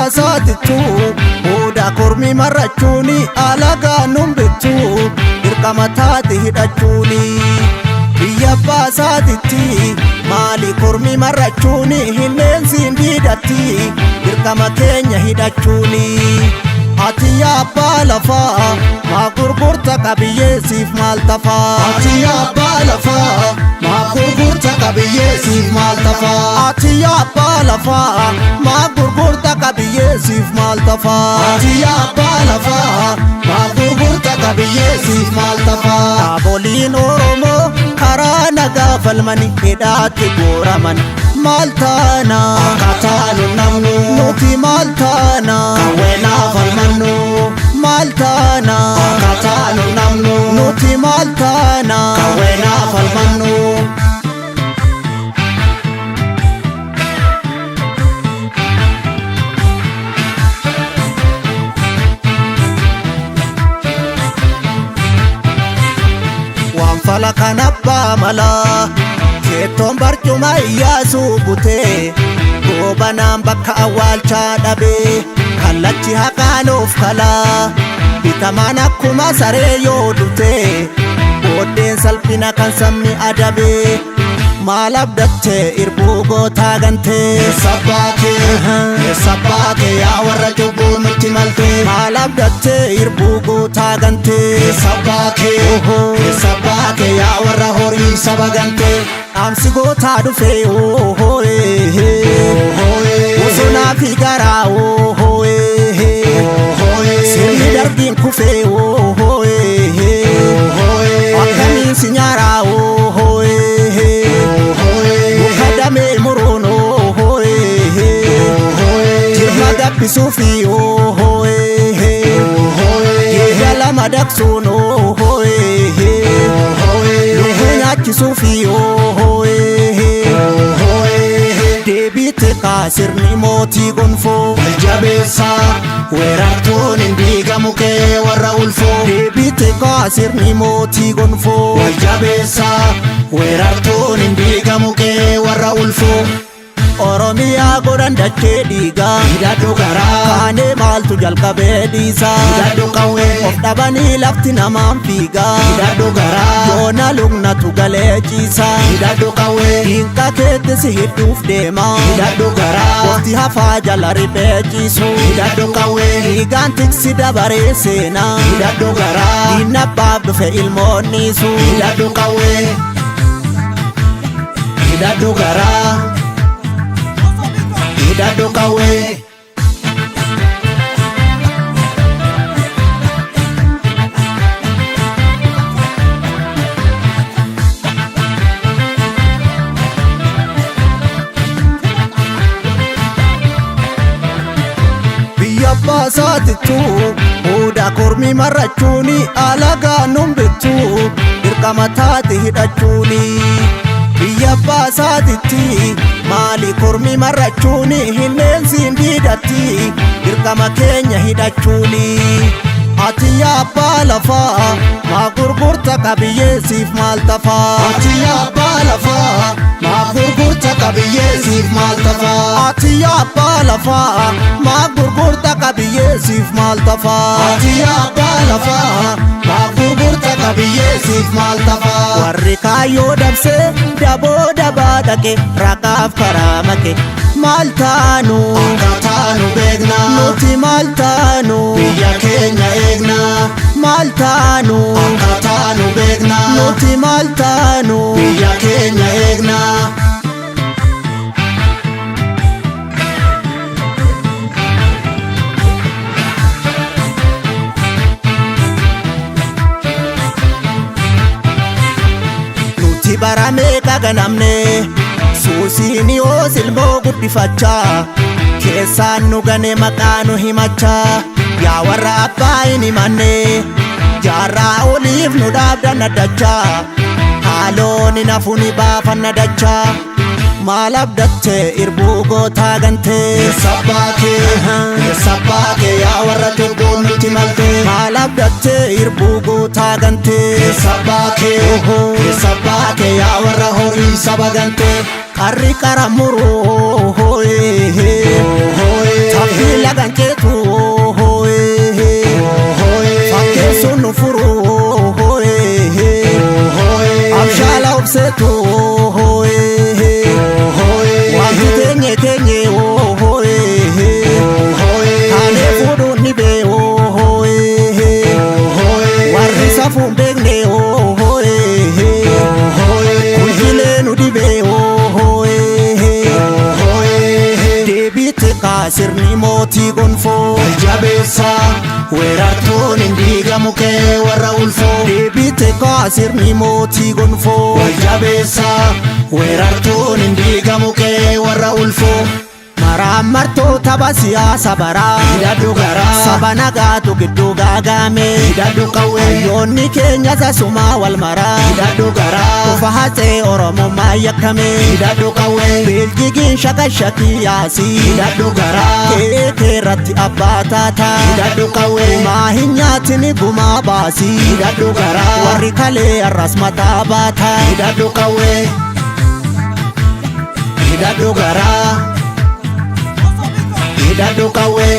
baasaatittu Odaa kormi marrachuuni alagaa numbittu Dirqama taate hidhachuuni Biyya baasaatitti maali kormi marrachuuni Hinneensiin diidatti dirqama keenya hidhachuuni Ati abbaa lafaa maa gurgurta qabiyyeesiif maal tafaa Ati abbaa lafaa maa gurgurta qabiyyeesiif maal tafaa Ati abbaa lafaa maa gurgurta qabiyyeesiif maal tafaa Ati abbaa lafaa maa gurgurta qabiyyeesiif maal tafaa Dhaaboliin Oromoo karaa nagaa falmani hidhaatti gooraman maal taana akkataanu namnu nuti maal taana kawweenaa falmannu maal taana akkataanu namnu nuti maal taana kawweenaa falmannu waan fala kan abbaa malaa Keettoon barcuma Iyyaasuu butee goobanaan bakka awwaalchaa dhabee kallachi haqaanuuf kalaa bitamaan akkuma saree yoo dhutee booddeen salphina kan sabni adabee maal abdattee irbuu gootaa gantee sabbaatee yaa warra cubbuu nutti maltee maal abdattee irbuu gootaa gantee sabbaatee yaa warra horii saba gantee Amsi gootaa dhufee Bosonaa fi garaa Sirni darbiin kufee Akkamiin si nyaaraa Muka damee muruun Jirma gabbisuu fi Geeda lama daqsuun Lubbuu nyaachisuu fi Deebite kaasirni mootii gonfoo Waljabeessaa weerartuun hin diigamu kee warra ulfoo Deebite kaasirni mootii gonfoo Waljabeessaa weerartuun hin diigamu kee warra ulfoo Oromiyaa godhan dachee dhiigaa hidhadhu garaa kaanee maaltu jalqabee dhiisaa hidhadhu qawwee of dhabanii lafti namaan fiigaa hidhadhu garaa yoona lugnatu galee ciisaa hidhadhu qawwee hiinqa keetti si hidhuuf deemaa hidhadhu garaa waqti hafaa jala riphee ciisu hidhadhu qawwee dhiigaan tiksi dabaree seenaa hidhadhu garaa diinni abbaaf dhufe ilmoon niisu hidhadhu qawwee hidhadhu garaa Hidhadhu qawwee Biyya baasaatittu Odaa kormi marrachuuni alagaa numbittu dirqama taate hidhachuuni Biyya baasaatitti maali kormi marrachuuni hinneensiin diidatti dirqama keenya hidhachuuni Ati abbaa lafaa maa gurgurta qabiyyeesiif maal tafaa Ati abbaa lafaa maa gurgurta qabiyyeesiif maal tafaa Ati abbaa lafaa maa gurgurta qabiyyeesiif maal tafaa Ati abbaa lafaa maa gurgurta qabiyyeesiif maal tafaa Warri kaayyoo dabsee daboo dabaa dhaqe raqaaf karaa make maal taanu akkataanu beekna nuti maal taanu biyya keenya eegna maal taanu akkataanu beekna nuti maal taanu biyya keenya eegna nuti baramee qaganamne Suusiini yoo silmoo guddifachaa keessaan nu gane maqaa nu himachaa yaa warra abbaa hin himanne jaarraa oliif nu dhaabdan addachaa haaloon hin hafu ni baafanna dachaa maal abdattee irbuu gootaa gantee sabbaakee yaa warra cubbuun nuti maltee maal abdattee irbuu gootaa gantee sabbaakee yaa warra horii saba gantee qarri qara muruu taphii laga martu hoye wanti tenye hoye kane fudu ni be hoye warri safun begne hoye kulkile nu dibe hoye debite kasirni moti gonfo jabeessa weerartuun hin diigamu kee warra ulfoo debite kasirni moti gonfo jabeessa weerartuun hin diigamu kee warra ulfoo maraamartoota siyaasa baraa hidhadhu garaa saba nagaatu gidduu gaagame hidhadhu qawwee yoonni keenya sasumaa wal maraa hidhadhu garaa ufa hatsee oromummaa yakkame hidhadhu qawwee beeljigiin shakashakii yaasii hidhadhu garaa keekee irratti abbaa taataa hidhadhu qawwee maa hin nyaatini gumaa baasii hidhadhu garaa warri kalee arras mataa baataa hidhadhu qawwee hidhadhu garaa hidhadhu qawwee